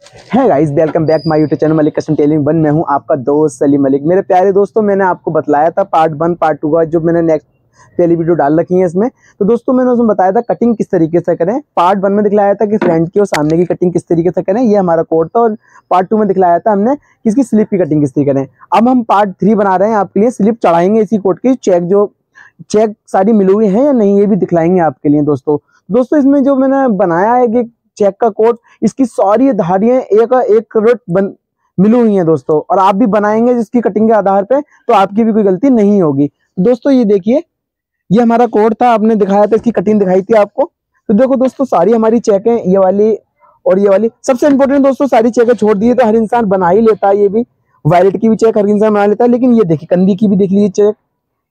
है guys, welcome back my YouTube channel Malik custom tailoring 1 में हूं आपका दोस्त सलीम मलिक। मेरे प्यारे दोस्तों, मैंने आपको बतलाया था पार्ट 1 पार्ट 2 का, जो मैंने नेक्स्ट पहली वीडियो डाल रखी है इसमें। तो दोस्तों मैंने उसमें बताया था कटिंग किस तरीके से करें। पार्ट 1 में दिखलाया था कि फ्रंट की और सामने की कटिंग किस तरीके से करें, ये हमारा कोड था। और पार्ट 2 में दिखलाया था हमने किसकी स्लिप की कटिंग किस तरीके करें। अब हम पार्ट 3 बना रहे हैं आपके लिए। स्लिप चढ़ाएंगे इसी कोड की, चेक सारी मिली हुई है या नहीं ये भी दिखलाएंगे आपके लिए दोस्तों इसमें जो मैंने बनाया है कि चेक का कोड, इसकी सारी धारियां एक मिली हुई हैं दोस्तों। और आप भी बनाएंगे जिसकी कटिंग के आधार पे, तो आपकी भी कोई गलती नहीं होगी। दोस्तों ये देखिए, ये हमारा कोड था, आपने दिखाया था, इसकी कटिंग दिखाई थी आपको। तो देखो दोस्तों, सारी हमारी चेकें ये वाली और ये वाली। सबसे इंपॉर्टेंट दोस्तों, सारी चेकें छोड़ दिए तो हर इंसान बना ही लेता है। ये भी वायलेट की भी चेक हर इंसान बना लेता है, लेकिन ये देखिए कंधी की भी देख लीजिए चेक,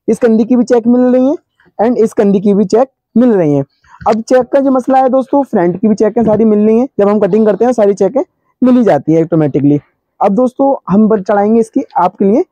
इस कंधी की भी चेक मिल रही है एंड इस कंधी की भी चेक मिल रही है। अब चेक का जो मसला है दोस्तों, फ्रंट की भी चेकें सारी मिल रही हैं। जब हम कटिंग करते हैं सारी चेकें मिल ही जाती है ऑटोमेटिकली। अब दोस्तों हम चढ़ाएंगे इसकी आपके लिए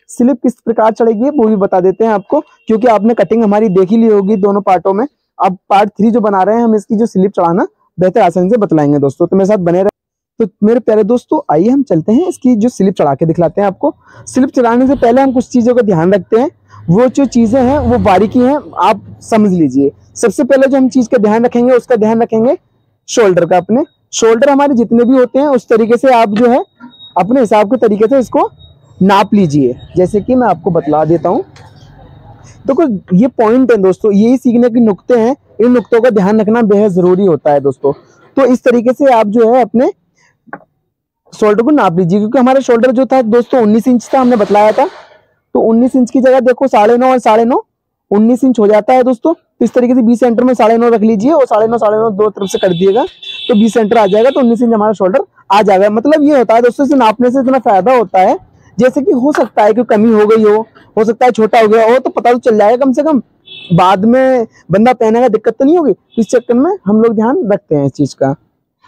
स्लिप किस प्रकार चढ़ेगी वो भी बता देते हैं आपको, क्योंकि आपने कटिंग हमारी देख ही ली होगी दोनों पार्टों में। अब पार्ट 3 जो बना रहे हैं हम, इसकी जो स्लिप चढ़ाना बेहतर आसानी से बतलाएंगे दोस्तों, तो मेरे साथ बने रहे। तो मेरे प्यारे दोस्तों, आइए हम चलते हैं इसकी जो स्लिप चढ़ा के दिखलाते हैं आपको। स्लिप चढ़ाने से पहले हम कुछ चीजों का ध्यान रखते हैं, वो जो चीजें हैं वो बारीकी हैं, आप समझ लीजिए। सबसे पहले जो हम चीज का ध्यान रखेंगे, उसका ध्यान रखेंगे शोल्डर का। अपने शोल्डर हमारे जितने भी होते हैं उस तरीके से आप जो है अपने हिसाब के तरीके से इसको नाप लीजिए। जैसे कि मैं आपको बतला देता हूँ। देखो ये पॉइंट है दोस्तों, यही सीखने के नुक्ते हैं, इन नुक्तों का ध्यान रखना बेहद जरूरी होता है दोस्तों। तो इस तरीके से आप जो है अपने शोल्डर को नाप लीजिए, क्योंकि हमारा शोल्डर जो था दोस्तों 19 इंच था, हमने बतलाया था। तो 19 इंच की जगह देखो 9.5 और 9.5 19 इंच हो जाता है दोस्तों। तो इस तरीके से 20 सेंटर में 9.5 रख लीजिए और 9.5 दो तरफ से कर दिएगा, तो 20 सेंटर आ जाएगा। तो 19 इंच हमारा शोल्डर आ जाएगा। मतलब ये होता है दोस्तों, इसे नापने से इतना फायदा होता है, जैसे कि हो सकता है कि कमी हो गई हो सकता है छोटा हो गया हो, तो पता तो चल जाएगा कम से कम, बाद में बंदा पहनेगा दिक्कत तो नहीं होगी। इस चक्कर में हम लोग ध्यान रखते हैं इस चीज का।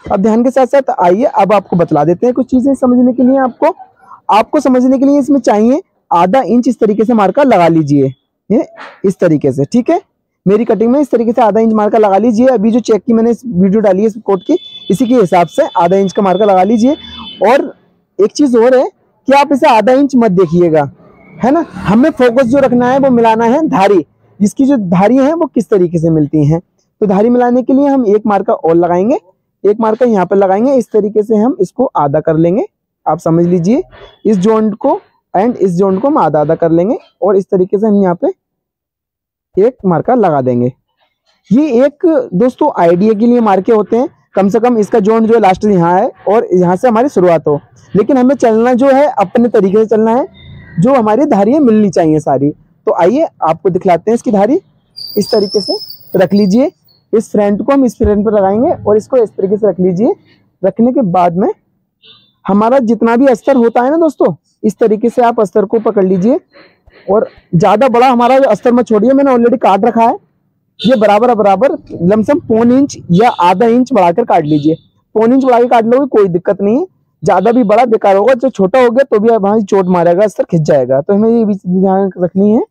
अब ध्यान के साथ साथ आइए अब आपको बतला देते हैं कुछ चीजें समझने के लिए। आपको समझने के लिए इसमें चाहिए आधा इंच इस तरीके से मार्का लगा लीजिए, ये इस तरीके से, ठीक है। मेरी कटिंग में इस तरीके से आधा इंच मार्का लगा लीजिए। अभी जो चेक की मैंने इस वीडियो डाली है इस कोट की, इसी के हिसाब से आधा इंच का मार्का लगा लीजिए। और एक चीज और है कि आप इसे आधा इंच मत देखिएगा, है ना। हमें फोकस जो रखना है वो मिलाना है धारी, इसकी जो धारी है वो किस तरीके से मिलती हैं। तो धारी मिलाने के लिए हम एक मार्का और लगाएंगे, एक मार्का यहाँ पर लगाएंगे। इस तरीके से हम इसको आधा कर लेंगे, आप समझ लीजिए। इस जॉइंट को एंड इस जॉइंट को हम आधा आधा कर लेंगे और इस तरीके से हम यहाँ पे एक मार्का लगा देंगे। ये एक दोस्तों आइडिया के लिए मार्के होते हैं, कम से कम इसका जॉइंट जो है लास्ट यहाँ है और यहाँ से हमारी शुरुआत हो। लेकिन हमें चलना जो है अपने तरीके से चलना है, जो हमारी धारियां मिलनी चाहिए सारी। तो आइए आपको दिखलाते हैं इसकी धारी। इस तरीके से रख लीजिए, इस फ्रंट को हम इस फ्रंट पर लगाएंगे और इसको इस तरीके से रख लीजिए। रखने के बाद में हमारा जितना भी अस्तर होता है ना दोस्तों, इस तरीके से आप अस्तर को पकड़ लीजिए। और ज्यादा बड़ा हमारा अस्तर मत छोड़िए, मैंने ऑलरेडी काट रखा है। ये बराबर बराबर लमसम 1.25 इंच या आधा इंच बढ़ाकर काट लीजिए। 1.25 इंच बढ़ा के काट लोगे कोई दिक्कत नहीं है, ज्यादा भी बड़ा बेकार होगा। जो छोटा हो गया तो भी वहां चोट मारेगा, अस्तर खिंच जाएगा। तो हमें ये भी ध्यान रखनी है।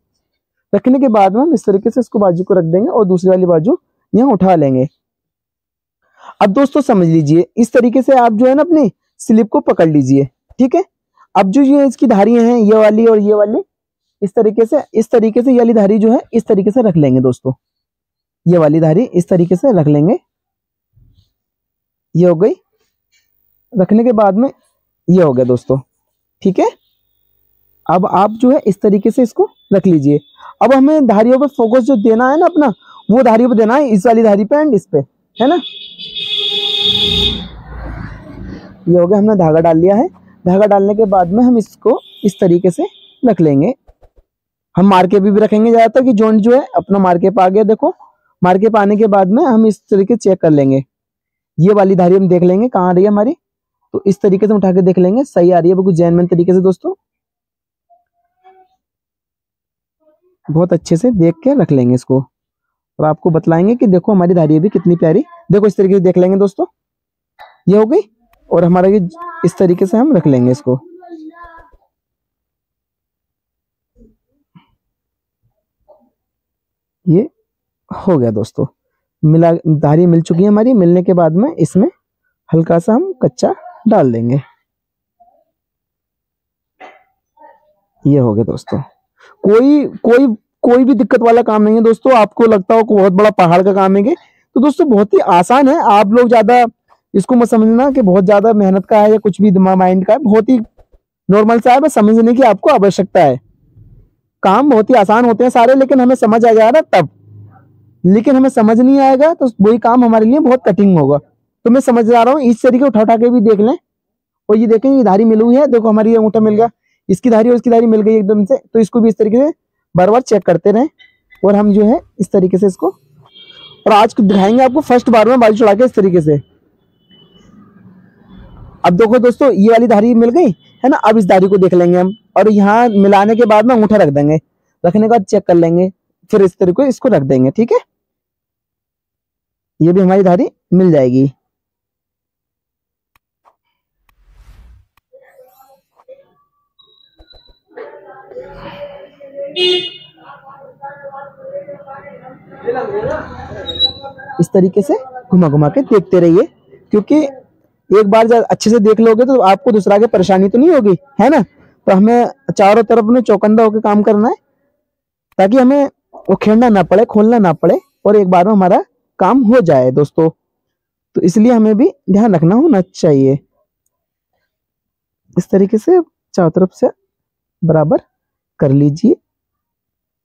रखने के बाद में हम इस तरीके से इसको बाजू को रख देंगे और दूसरी वाली बाजू यहाँ उठा लेंगे। अब दोस्तों समझ लीजिए, इस तरीके से आप जो है ना अपनी स्लिप को पकड़ लीजिए, ठीक है। अब जो ये इसकी धारियां हैं, ये वाली और ये वाली, इस तरीके से ये वाली धारी जो है इस तरीके से रख लेंगे दोस्तों। ये वाली धारी इस तरीके से रख लेंगे, ये हो गई। रखने के बाद में ये हो गया दोस्तों, ठीक है। अब आप जो है इस तरीके से इसको रख लीजिए। अब हमें धारियों पे फोकस जो देना है ना अपना, वो धारियों पे देना है, इस वाली धारी पे एंड इस पे, है ना। ये हो गया, हमने धागा डाल लिया है। धागा डालने के बाद में हम इसको इस तरीके से रख लेंगे। हम मार्के भी रखेंगे ज्यादातर कि जॉइंट जो है अपना मार्के पे आ गया। देखो मार्के पे आने के बाद में हम इस तरीके चेक कर लेंगे। ये वाली धारी हम देख लेंगे कहाँ आ रही है हमारी, तो इस तरीके से उठा के देख लेंगे सही आ रही है बिल्कुल जेन्युइन तरीके से दोस्तों। बहुत अच्छे से देख के रख लेंगे इसको और आपको बतलाएंगे कि देखो हमारी धारी भी कितनी प्यारी। देखो इस तरीके से देख लेंगे दोस्तों, ये हो गई। और हमारा ये इस तरीके से हम रख लेंगे इसको। ये हो गया दोस्तों, धारी मिल चुकी है हमारी। मिलने के बाद में इसमें हल्का सा हम कच्चा डाल देंगे। ये हो गया दोस्तों। कोई कोई कोई भी दिक्कत वाला काम नहीं है दोस्तों। आपको लगता हो कि बहुत बड़ा पहाड़ का काम है कि, तो दोस्तों बहुत ही आसान है। आप लोग ज्यादा इसको मत समझना कि बहुत ज्यादा मेहनत का है या कुछ भी दिमाग माइंड का है। बहुत ही नॉर्मल सा है, बस समझने की आपको आवश्यकता है। काम बहुत ही आसान होते हैं सारे, लेकिन हमें समझ आ जाएगा तब। लेकिन हमें समझ नहीं आएगा तो वही काम हमारे लिए बहुत कठिन होगा। तो मैं समझ जा रहा हूँ, इस तरीके उठा उठा के भी देख लें। और ये देखें, ये धारी मिली हुई है, देखो हमारी ये अंगूठा मिल गया, इसकी धारी और इसकी धारी मिल गई एकदम से। तो इसको भी इस तरीके से बार बार चेक करते रहें। और हम जो है इस तरीके से इसको, और आज दिखाएंगे आपको फर्स्ट बार में बाजू चढ़ा के इस तरीके से। अब देखो दोस्तों, ये वाली धारी मिल गई है ना। अब इस धारी को देख लेंगे हम, और यहाँ मिलाने के बाद ना अंगूठा रख देंगे। रखने के बाद चेक कर लेंगे, फिर इस तरीके इसको रख देंगे। ठीक है, ये भी हमारी धारी मिल जाएगी। इस तरीके से घुमा घुमा के देखते रहिए, क्योंकि एक बार जब अच्छे से देख लोगे तो आपको दूसरा के परेशानी तो नहीं होगी, है ना। तो हमें चारों तरफ में चौकन्ना होकर काम करना है, ताकि हमें वो खेलना ना पड़े, खोलना ना पड़े, और एक बार में हमारा काम हो जाए दोस्तों। तो इसलिए हमें भी ध्यान रखना होना चाहिए। इस तरीके से चारों तरफ से बराबर कर लीजिए।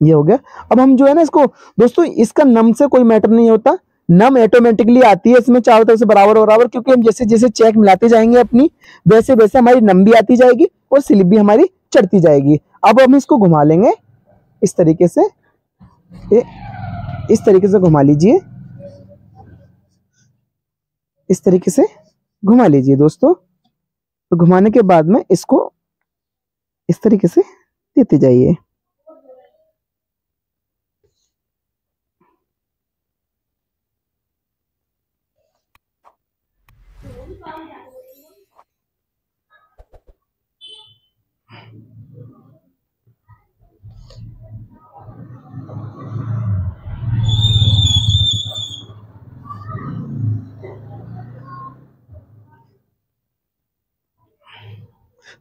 ये हो गया। अब हम जो है ना इसको दोस्तों, इसका नम से कोई मैटर नहीं होता, नम ऑटोमेटिकली आती है इसमें चारों तरफ से बराबर बराबर। क्योंकि हम जैसे जैसे चेक मिलाते जाएंगे अपनी, वैसे वैसे हमारी नम भी आती जाएगी और स्लिप भी हमारी चढ़ती जाएगी। अब हम इसको घुमा लेंगे इस तरीके से, इस तरीके से घुमा लीजिए, इस तरीके से घुमा लीजिए दोस्तों। तो घुमाने के बाद में इसको इस तरीके से देते जाइए।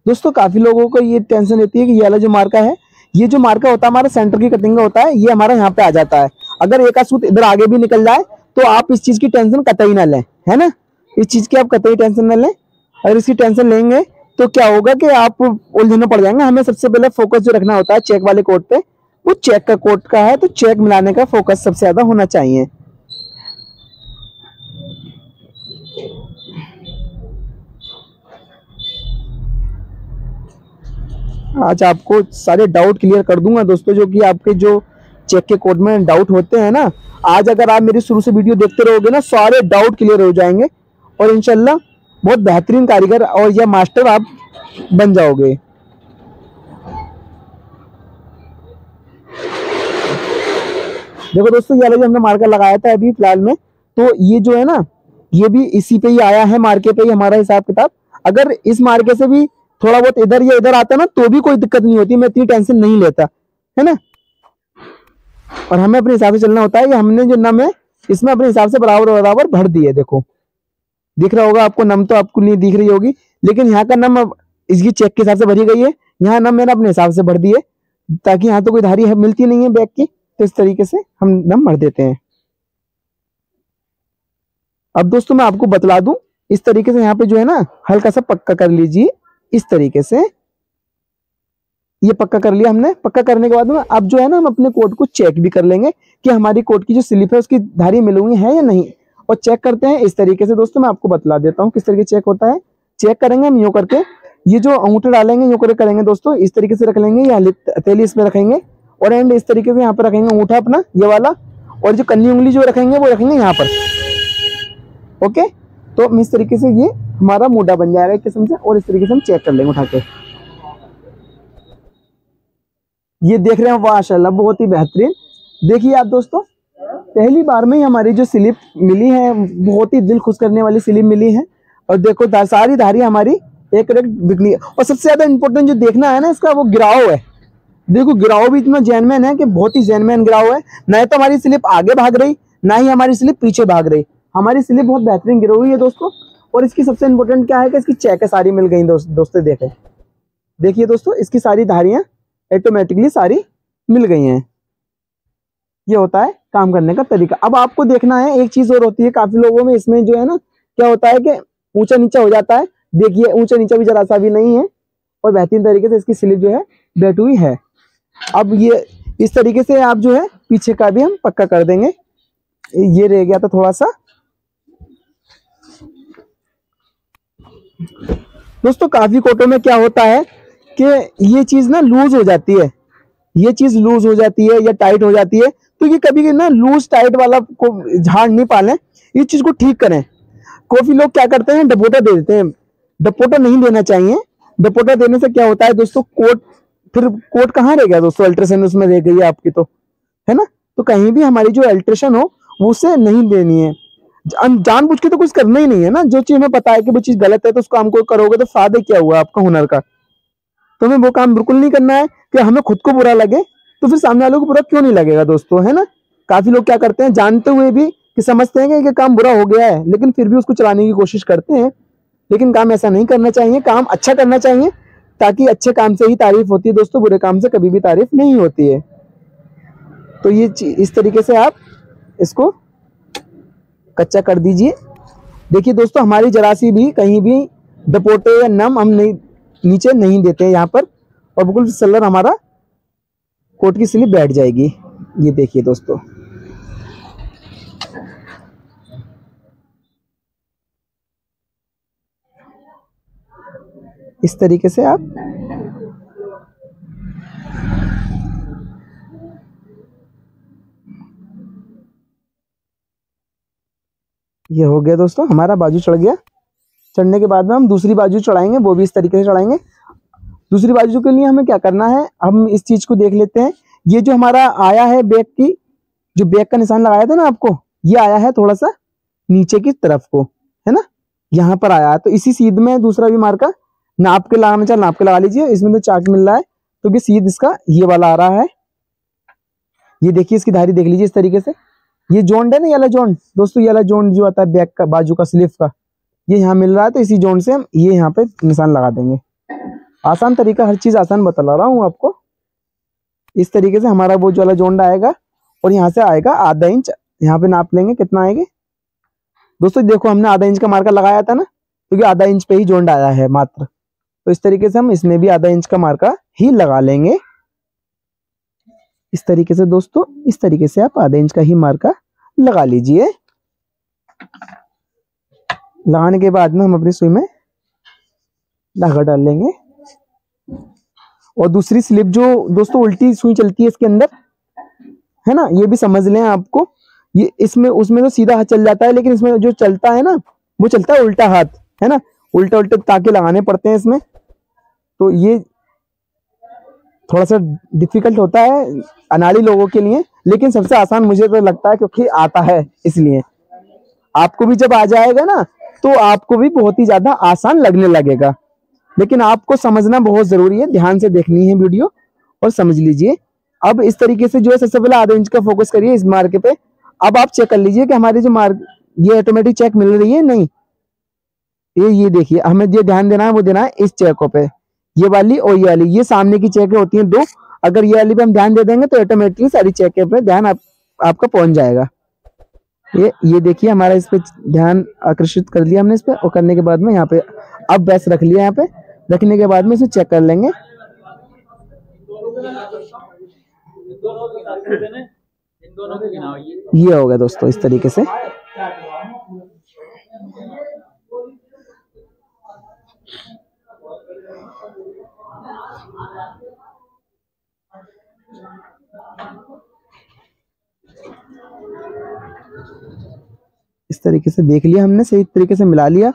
दोस्तों काफी लोगों को ये टेंशन रहती है कि ये वाला जो मार्का है, ये जो मार्का होता है हमारा सेंटर की कटिंग का होता है, ये हमारा यहाँ पे आ जाता है। अगर एक आध सूत इधर आगे भी निकल जाए तो आप इस चीज की टेंशन कतई ना लें, है ना। इस चीज की आप कतई टेंशन ना लें। अगर इसकी टेंशन लेंगे तो क्या होगा कि आप उलझन में पड़ जाएंगे। हमें सबसे पहले फोकस जो रखना होता है चेक वाले कोट पे, वो चेक का कोट का है, तो चेक मिलाने का फोकस सबसे ज्यादा होना चाहिए। आज आपको सारे डाउट क्लियर कर दूंगा दोस्तों, जो कि आपके जो चेक के कोड में डाउट होते हैं ना। आज अगर आप मेरी शुरू से वीडियो देखते रहोगे ना, सारे डाउट क्लियर हो जाएंगे, और इंशाल्लाह बहुत बेहतरीन कारीगर और या मास्टर आप बन जाओगे। देखो दोस्तों, ये वाला जो हमने मार्कर लगाया था अभी फिलहाल में, तो ये जो है ना, ये भी इसी पे ही आया है, मार्के पे ही हमारा हिसाब किताब। अगर इस मार्के से भी थोड़ा बहुत इधर या इधर आता ना तो भी कोई दिक्कत नहीं होती, मैं इतनी टेंशन नहीं लेता, है ना। और हमें अपने हिसाब से चलना होता है कि हमने जो नम है इसमें अपने हिसाब से बराबर बराबर भर दी है। देखो दिख रहा होगा आपको, नम तो आपको नहीं दिख रही होगी, लेकिन यहाँ का नम अब इसकी चेक के हिसाब से भरी गई है। यहाँ नम मैंने अपने हिसाब से भर दी है, ताकि यहाँ तो कोई धारी मिलती नहीं है बैग की, तो इस तरीके से हम नम भर देते हैं। अब दोस्तों मैं आपको बतला दूं, इस तरीके से यहाँ पे जो है ना हल्का सा पक्का कर लीजिए। इस तरीके से ये पक्का कर लिया हमने। पक्का करने के बाद में अब जो है ना हम अपने कोट को चेक भी कर लेंगे कि हमारी कोट की जो स्लिप है उसकी धारी मिली हुई है या नहीं, और चेक करते हैं इस तरीके से। दोस्तों मैं आपको बतला देता हूँ किस तरीके चेक होता है। चेक करेंगे हम यूं करके, ये जो अंगूठा डालेंगे यूं करके करेंगे दोस्तों, इस तरीके से रख लेंगे, या हथेली इसमें रखेंगे, और एंड इस तरीके से यहाँ पर रखेंगे अंगूठा अपना ये वाला, और जो कन्नी उंगली जो रखेंगे वो रखेंगे यहाँ पर। ओके, तो इस तरीके से ये हमारा मूडा बन जाएगा एक किस्म से, और इस तरीके से हम चेक कर लेंगे उठा के। ये देख रहे हैं माशाल्लाह बहुत ही बेहतरीन। देखिए आप दोस्तों, पहली बार में ही हमारी जो स्लिप मिली है बहुत ही दिल खुश करने वाली स्लिप मिली है। और देखो सारी धारी हमारी एक रेट बिकनी है। और सबसे ज्यादा इंपॉर्टेंट जो देखना है ना इसका, वो गिराव है। देखो गिराव भी इतना जेनमैन है कि बहुत ही जेनमैन गिराव है। न तो हमारी स्लिप आगे भाग रही, ना ही हमारी स्लिप पीछे भाग रही, हमारी स्लिप बहुत बेहतरीन गिरी हुई है दोस्तों। और इसकी सबसे इम्पोर्टेंट क्या है कि इसकी चेक सारी मिल गई दोस्तों। देखिए दोस्तों, इसकी सारी धारियां ऑटोमेटिकली सारी मिल गई हैं। ये होता है काम करने का तरीका। अब आपको देखना है एक चीज और होती है काफी लोगों में, इसमें जो है ना क्या होता है कि ऊंचा नीचा हो जाता है। देखिए ऊंचा नीचा भी जरा सा भी नहीं है और बेहतरीन तरीके से इसकी स्लिप जो है बैठी हुई है। अब ये इस तरीके से आप जो है पीछे का भी हम पक्का कर देंगे। ये रह गया था थोड़ा सा। दोस्तों काफी कोटों में क्या होता है कि ये चीज ना लूज हो जाती है, ये चीज लूज हो जाती है या टाइट हो जाती है। तो ये कभी ना लूज टाइट वाला को झाड़ नहीं पालें, इस चीज को ठीक करें। काफी लोग क्या करते हैं डपोटा दे देते हैं, डपोटा नहीं देना चाहिए। डपोटा देने से क्या होता है दोस्तों, कोट कहाँ रह गया दोस्तों, अल्ट्रेशन उसमें रह गई है आपकी, तो है ना। तो कहीं भी हमारी जो अल्ट्रेशन हो वो उसे नहीं देनी है। जानबूझ के तो कुछ करना ही नहीं है ना। जो चीज हमें पता है कि वो चीज गलत है तो उस काम को करोगे तो फायदा क्या हुआ आपका हुनर का। तो हमें वो काम बिल्कुल नहीं करना है कि हमें खुद को बुरा लगे तो फिर सामने वालों को बुरा क्यों नहीं लगेगा दोस्तों, है ना। काफी लोग क्या करते हैं जानते हुए भी कि समझते हैं कि काम बुरा हो गया है, लेकिन फिर भी उसको चलाने की कोशिश करते हैं। लेकिन काम ऐसा नहीं करना चाहिए, काम अच्छा करना चाहिए, ताकि अच्छे काम से ही तारीफ होती है दोस्तों, बुरे काम से कभी भी तारीफ नहीं होती है। तो ये इस तरीके से आप इसको कच्चा कर दीजिए। देखिए दोस्तों, हमारी जरासी भी कहीं भी डपोटे या नम हम नहीं नीचे नहीं देते हैं यहाँ पर, और बिल्कुल सलर हमारा कोट की स्लिप बैठ जाएगी। ये देखिए दोस्तों, इस तरीके से आप ये हो गया दोस्तों, हमारा बाजू चढ़ गया। चढ़ने के बाद में हम दूसरी बाजू चढ़ाएंगे, वो भी इस तरीके से चढ़ाएंगे। दूसरी बाजू के लिए हमें क्या करना है, हम इस चीज को देख लेते हैं। ये जो हमारा आया है बैक की, जो बैक का निशान लगाया था ना आपको, ये आया है थोड़ा सा नीचे की तरफ को, है ना, यहाँ पर आया है। तो इसी सीध में दूसरा भी मार्का नाप के लगाना चाहे नाप के लगा लीजिए। इसमें तो चाक मिल रहा है तो सीध इसका ये वाला आ रहा है। ये देखिए इसकी धारी देख लीजिए इस तरीके से। ये जोंड है ना, ये वाला जोंड दोस्तों, ये वाला जोंड जो आता है बैक का बाजू का स्लिप का, ये यहाँ मिल रहा है। तो इसी जोंड से हम ये यहाँ पे निशान लगा देंगे। आसान तरीका, हर चीज आसान बता रहा हूँ आपको। इस तरीके से हमारा वो जो वाला जोंड आएगा और यहाँ से आएगा आधा इंच। यहाँ पे नाप लेंगे कितना आएगा दोस्तों। देखो हमने आधा इंच का मार्का लगाया था ना, क्योंकि तो आधा इंच पे ही जोंड आया है मात्र। तो इस तरीके से हम इसमें भी आधा इंच का मार्का ही लगा लेंगे। इस तरीके से दोस्तों, इस तरीके से आप आधा इंच का ही मार्का लगा लीजिए। लगाने के बाद में हम अपनी सुई में धागा डाल लेंगे। और दूसरी स्लिप जो दोस्तों उल्टी सुई चलती है इसके अंदर, है ना, ये भी समझ लें आपको। ये इसमें उसमें तो सीधा हाथ चल जाता है, लेकिन इसमें जो चलता है ना वो चलता है उल्टा हाथ, है ना। उल्टे उल्टे ताके लगाने पड़ते हैं इसमें। तो ये थोड़ा सा डिफिकल्ट होता है अनाड़ी लोगों के लिए, लेकिन सबसे आसान मुझे तो लगता है, क्योंकि आता है इसलिए। आपको भी जब आ जाएगा ना तो आपको भी बहुत ही ज्यादा आसान लगने लगेगा। लेकिन आपको समझना बहुत जरूरी है, ध्यान से देखनी है वीडियो और समझ लीजिए। अब इस तरीके से जो है सबसे पहले आधा इंच का फोकस करिए इस मार्के पे। अब आप चेक कर लीजिए कि हमारी जो मार्क ये ऑटोमेटिक चेक मिल रही है नहीं। ये देखिए, हमें जो ध्यान देना है वो देना है इस चेकों पे, ये वाली और ये वाली, ये सामने की चेकें होती हैं दो। अगर ये वाली पे हम ध्यान दे देंगे तो ऑटोमेटिकली सारी चेकें पे ध्यान आपका पहुंच जाएगा। ये देखिए, हमारा इस पे ध्यान आकर्षित कर लिया हमने इस पे, और करने के बाद में यहाँ पे अब बेस रख लिया। यहाँ पे रखने के बाद में इसे चेक कर लेंगे। ये हो गया दोस्तों इस तरीके से। इस तरीके से देख लिया हमने, सही तरीके से मिला लिया।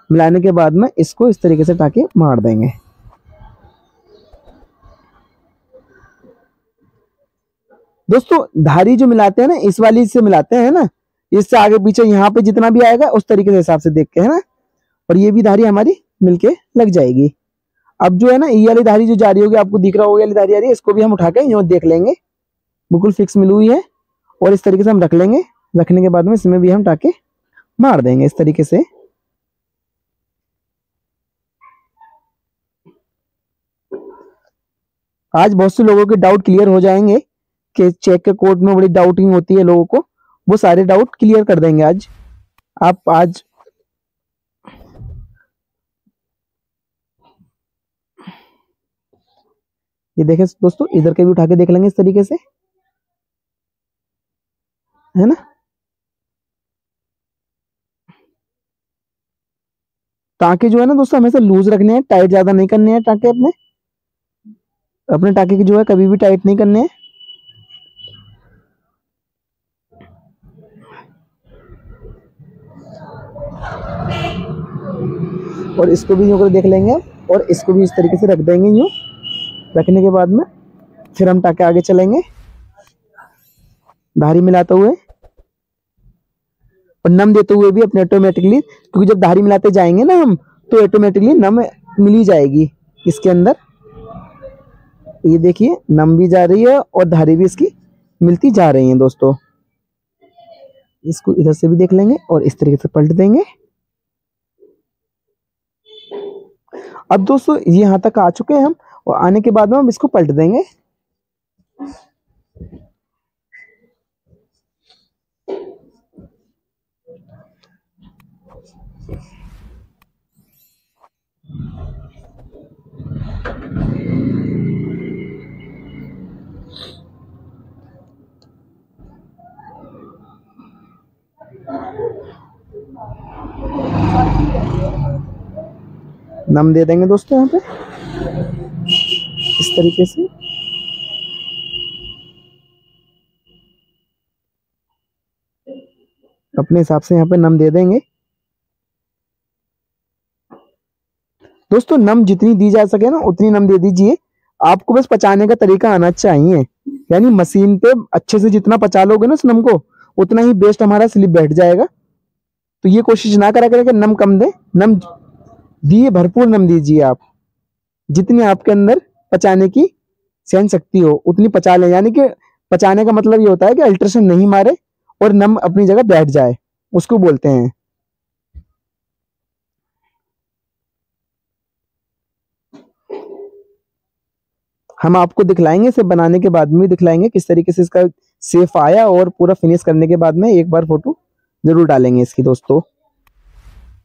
मिलाने के बाद में इसको इस तरीके से टाके मार देंगे। दोस्तों धारी जो मिलाते हैं ना, इस वाली से मिलाते हैं ना, इससे आगे पीछे यहाँ पे जितना भी आएगा उस तरीके से हिसाब से देख के, है ना। और ये भी धारी हमारी मिलके लग जाएगी। अब जो है ना ये वाली धारी जो जा रही होगी, आपको दिख रहा होगा ये धारी आ रही है, इसको भी हम उठा के यूं देख लेंगे, बिल्कुल फिक्स मिली हुई है। और इस तरीके से हम रख लेंगे। रखने के बाद में इसमें भी हम टाके मार देंगे इस तरीके से। आज बहुत से लोगों के डाउट क्लियर हो जाएंगे कि चेक के कोड में बड़ी डाउटिंग होती है लोगों को, वो सारे डाउट क्लियर कर देंगे आज। आप आज ये देखें दोस्तों, इधर के भी उठा के देख लेंगे इस तरीके से, है ना। टाँके जो है ना दोस्तों हमेशा लूज रखने हैं, टाइट ज्यादा नहीं करने हैं टाँके अपने अपने टाँके की जो है कभी भी टाइट नहीं करने हैं। और इसको भी यूं कर देख लेंगे और इसको भी इस तरीके से रख देंगे। यूं रखने के बाद में फिर हम टाँके आगे चलेंगे धारी मिलाते हुए और नम देते हुए भी अपने ऑटोमेटिकली, क्योंकि जब धारी मिलाते जाएंगे ना हम तो ऑटोमेटिकली नम मिली जाएगी इसके अंदर। ये देखिए नम भी जा रही है और धारी भी इसकी मिलती जा रही है दोस्तों। इसको इधर से भी देख लेंगे और इस तरीके से पलट देंगे। अब दोस्तों ये यहाँ तक आ चुके हैं हम, और आने के बाद में हम इसको पलट देंगे। नम दे देंगे दोस्तों यहाँ पे इस तरीके से। अपने हिसाब से यहाँ पे नम दे देंगे दोस्तों। नम जितनी दी जा सके ना उतनी नम दे दीजिए। आपको बस पचाने का तरीका आना चाहिए, यानी मशीन पे अच्छे से जितना पचा लोगे ना उस नम को उतना ही बेस्ट हमारा स्लिप बैठ जाएगा। तो ये कोशिश ना करा करें कि नम कम दे, नम दिए भरपूर नम दीजिए। आप जितनी आपके अंदर पचाने की सहन शक्ति हो उतनी पचा लें। यानी कि पचाने का मतलब ये होता है कि अल्ट्रेशन नहीं मारे और नम अपनी जगह बैठ जाए, उसको बोलते हैं। हम आपको दिखलाएंगे, इसे बनाने के बाद में दिखलाएंगे किस तरीके से इसका शेप आया, और पूरा फिनिश करने के बाद में एक बार फोटो जरूर डालेंगे इसकी दोस्तों।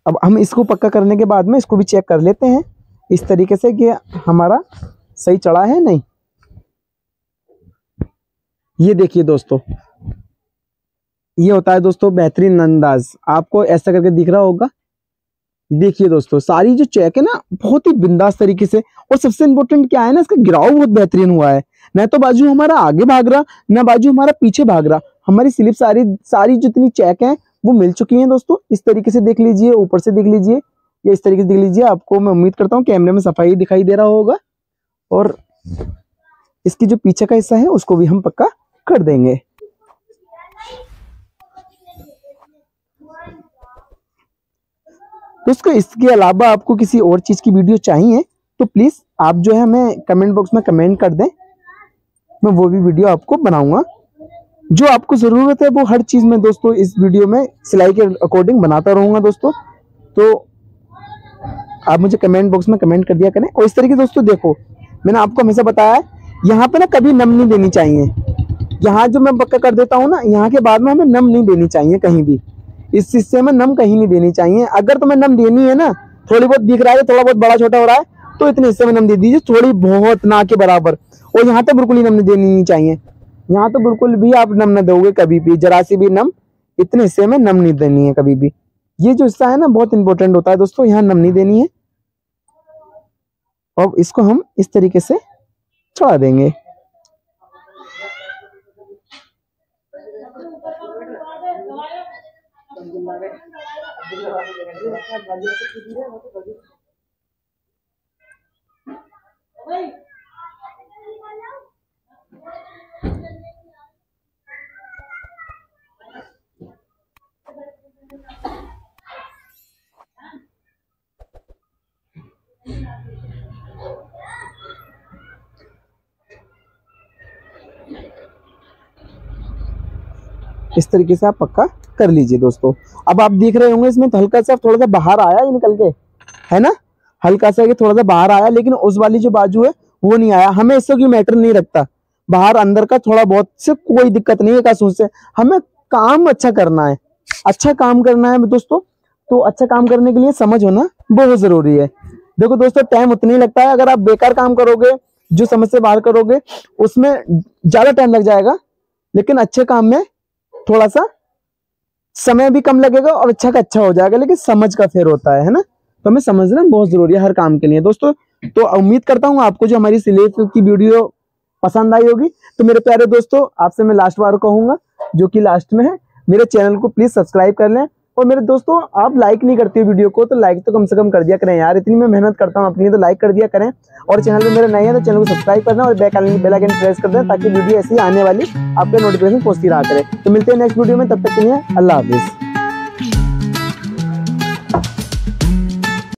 अब हम इसको पक्का करने के बाद में इसको भी चेक कर लेते हैं इस तरीके से कि हमारा सही चढ़ा है नहीं। ये देखिए दोस्तों, ये होता है दोस्तों बेहतरीन अंदाज। आपको ऐसा करके दिख रहा होगा। देखिए दोस्तों सारी जो चेक है ना बहुत ही बिंदास तरीके से, और सबसे इंपॉर्टेंट क्या है ना, इसका गिराव बहुत बेहतरीन हुआ है। न तो बाजू हमारा आगे भाग रहा, न बाजू हमारा पीछे भाग रहा। हमारी स्लिप सारी जितनी चेक है वो मिल चुकी हैं दोस्तों। इस तरीके से देख लीजिए, ऊपर से देख लीजिए या इस तरीके से देख लीजिए। आपको मैं उम्मीद करता हूँ कैमरे में सफाई दिखाई दे रहा होगा। और इसकी जो पीछे का हिस्सा है उसको भी हम पक्का कर देंगे। दोस्तों इसके अलावा आपको किसी और चीज की वीडियो चाहिए तो प्लीज आप जो है हमें कमेंट बॉक्स में कमेंट कर दें, मैं वो भी वीडियो आपको बनाऊंगा। जो आपको जरूरत है वो हर चीज में दोस्तों इस वीडियो में सिलाई के अकॉर्डिंग बनाता रहूंगा दोस्तों। तो आप मुझे कमेंट बॉक्स में कमेंट कर दिया करें। और इस तरीके दोस्तों देखो, मैंने आपको हमेशा बताया है यहाँ पे ना कभी नम नहीं देनी चाहिए। यहाँ जो मैं पक्का कर देता हूँ ना, यहाँ के बाद में हमें नम नहीं देनी चाहिए कहीं भी। इस हिस्से में नम कहीं नहीं देनी चाहिए। अगर तुम्हें नम देनी है ना, थोड़ी बहुत दिख रहा है, थोड़ा बहुत बड़ा छोटा हो रहा है, तो इतने हिस्से में नम दे दीजिए, थोड़ी बहुत ना के बराबर। और यहाँ तो बिल्कुल ही नम देनी नहीं चाहिए। यहाँ तो बिल्कुल भी आप नम न दोगे कभी भी, जरा सी भी नम इतने हिस्से में नम नहीं देनी है कभी भी। ये जो हिस्सा है ना बहुत इंपॉर्टेंट होता है दोस्तों, यहाँ नम नहीं देनी है। और इसको हम इस तरीके से चढ़ा देंगे। इस तरीके से आप पक्का कर लीजिए दोस्तों। अब आप देख रहे होंगे इसमें हल्का सा थोड़ा सा बाहर आया ये निकल के, है ना, हल्का सा ये थोड़ा सा बाहर आया, लेकिन उस वाली जो बाजू है वो नहीं आया, हमें इससे कोई मैटर नहीं रखता, बाहर अंदर का थोड़ा बहुत से कोई दिक्कत नहीं है कासूस से। हमें काम अच्छा करना है, अच्छा काम करना है दोस्तों। तो अच्छा काम करने के लिए समझ होना बहुत जरूरी है। देखो दोस्तों, टाइम उतना ही लगता है। अगर आप बेकार काम करोगे, जो समझ से बाहर करोगे, उसमें ज्यादा टाइम लग जाएगा, लेकिन अच्छे काम में थोड़ा सा समय भी कम लगेगा और अच्छा का अच्छा हो जाएगा, लेकिन समझ का फेर होता है ना। तो हमें समझना बहुत जरूरी है हर काम के लिए दोस्तों। तो उम्मीद करता हूँ आपको जो हमारी सिलाई की वीडियो पसंद आई होगी। तो मेरे प्यारे दोस्तों, आपसे मैं लास्ट बार कहूंगा, जो कि लास्ट में है, मेरे चैनल को प्लीज सब्सक्राइब कर लें। और मेरे दोस्तों, आप लाइक नहीं करते वीडियो को, तो लाइक तो कम से कम कर दिया करें यार, इतनी मैं मेहनत करता हूँ अपनी, तो लाइक कर दिया करें। और चैनल पे मेरे नए हैं तो चैनल को सब्सक्राइब करना और बेल आइकन प्रेस कर दें, ताकि वीडियो ऐसी आने वाली आपके नोटिफिकेशन पहुंचती रहा करे। तो मिलते हैं नेक्स्ट वीडियो में, तब तक के लिए अल्लाह हाफिज।